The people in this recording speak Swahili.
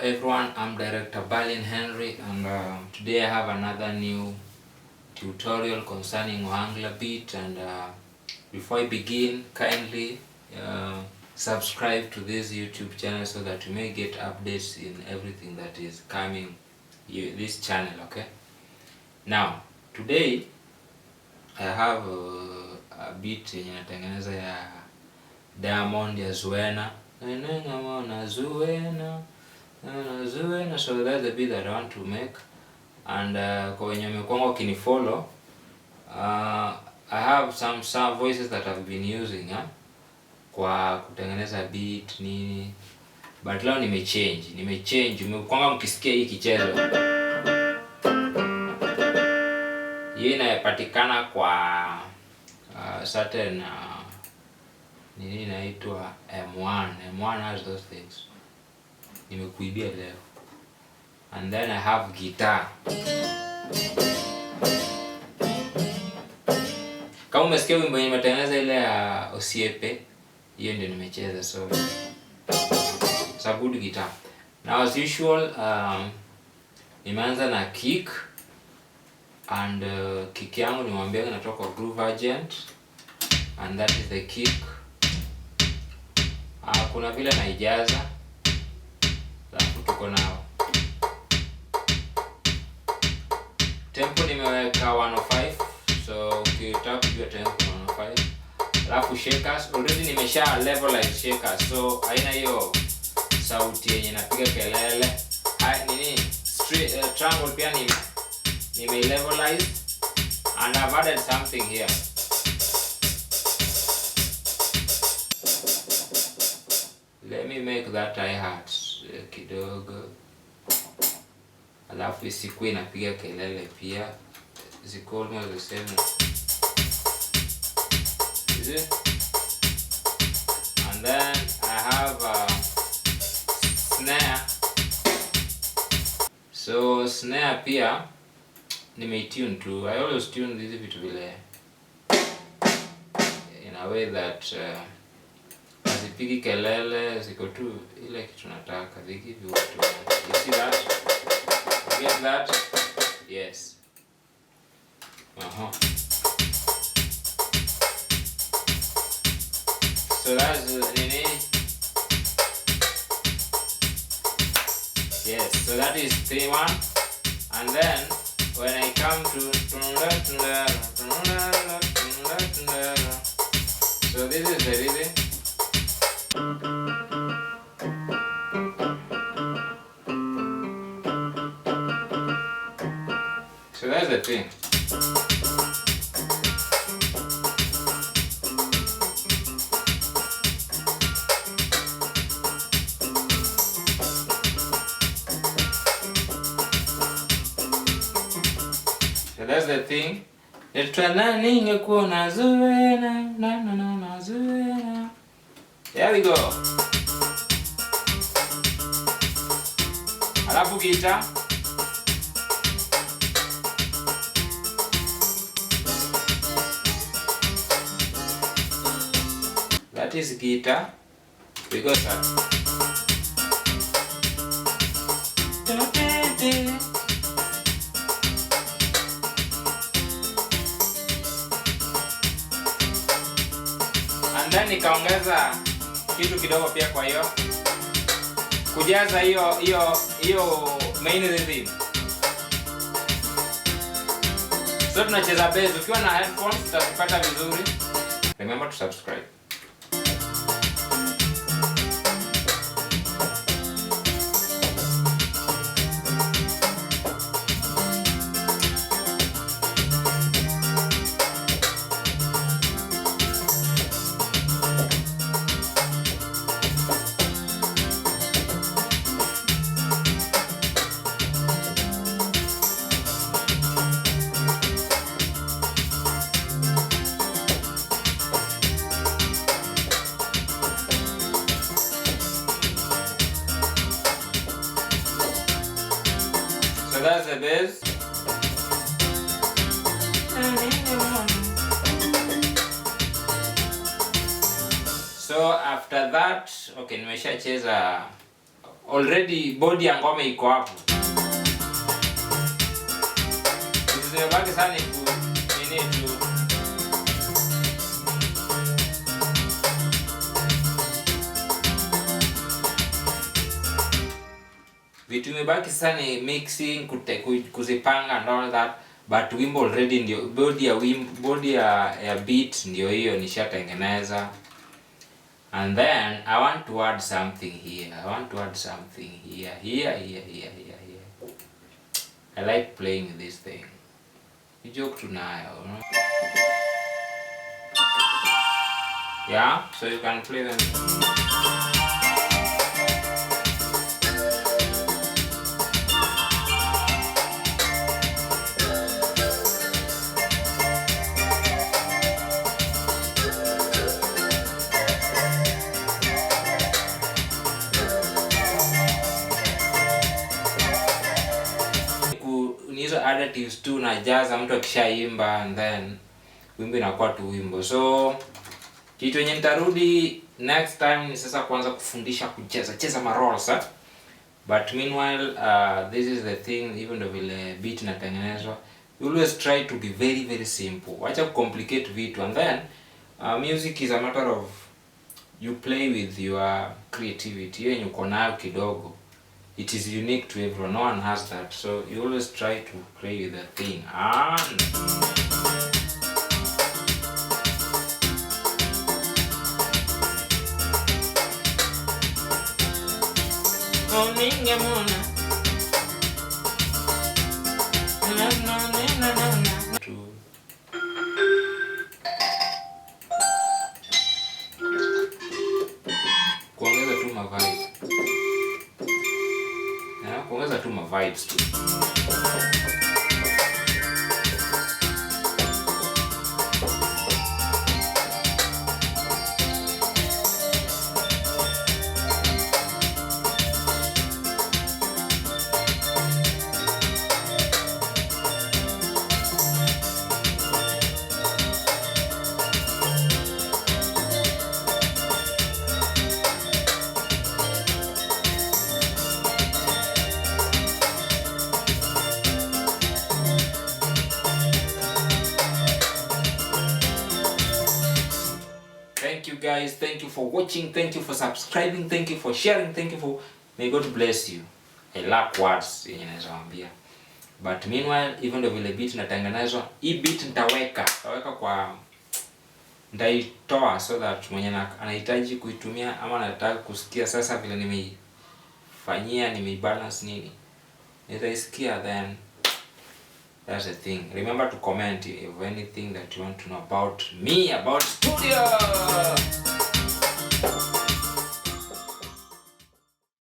everyone, I'm Director Berlin Henry, and today I have another new tutorial concerning Ohangla beat. And before I begin, kindly subscribe to this YouTube channel so that you may get updates in everything that is coming this channel. Okay, now today I have a beat yenye natengeneza ya Diamond ya Zuwena. Zuwena, so that's the beat that I want to make. And kwa wenye mmekwanga ukinifollow, I have some voices that I've been using kwa kutengeneza beat nini, but leo nimechange. Mmekwanga mkisikia hii kichezo, hii inapatikana kwa certain nini inaitwa M1 has those things. Nimekuibia leo. And then I have guitar. Kama umesikia wimbo yenye nimetengeneza ile ya Osiepe, hiyo ndio nimecheza, so it's a good guitar. Now as usual, nimeanza na kick, and kick yangu nimwambia inatoka kwa Groove Agent, and that is the kick. Kuna vile naijaza, alafu tuko nao. Tempo nimeweka 105, so ukitaka kujua tempo 105. Alafu shakers, already nimesha levelize shakers, so haina hiyo sauti yenye napiga kelele. Triangle pia nime levelize, and I've added something here. Let me make that hi-hat kidogo. Alafu isikuwe inapiga kelele pia. Ziko almost the same. Is it? And then I have a snare. So snare pia nimetune to. I always tune hizi vitu vile in a way that hazipigi kelele, ziko tu ile kitu nataka. They give you what you want. You see that? You get that? Yes. So that's nini. Yes, so that is 3-1. And then when I come to so this is the rhythm. So that's the thing. So that's the thing. Zuwena. There we go. Alafu guitar. That is guitar. We got that. And then nikaongeza kitu kidogo pia, kwa hiyo kujaza hiyo main rhythm. So tunacheza bass. Ukiwa na headphones utazipata vizuri. Remember to subscribe. So that's the bass. So after that, okay, nimeshacheza already body ya ngoma iko hapo. Zimebaki sana nini tu. Vitu imebaki sana mixing, kuzipanga and all that, but wimbo already ndio body ya beat ndio hiyo nishatengeneza. And then I want to add something here. Here. I like playing this thing. You joke tonight, you know? Yeah, so you can play them. Hizo additives tu na jaza mtu akishaimba and then wimbo inakuwa tu wimbo. So kitu yenye nitarudi next time ni sasa kuanza kufundisha kucheza ma rolls but meanwhile this is the thing, even though vile beat inatengenezwa, you always try to be very very simple. Wacha complicate vitu, and then music is a matter of you play with your creativity yenye uko nayo kidogo. It is unique to everyone, no one has that, so you always try to play with the thing. Kuongeza tu ma vibes tu. Thank you guys, thank you for watching, thank you for subscribing, thank you for sharing, thank you for, may God bless you. I lack words yenye naweza waambia. But meanwhile, even though vile beat natengenezwa, hii beat nitaweka kwa, nitaitoa so that mwenye anahitaji kuitumia ama anataka kusikia sasa vile nimeifanyia, nimeibalance nini, nitaisikia. Then that's the thing. Remember to comment if anything that you want to know about me, about studio.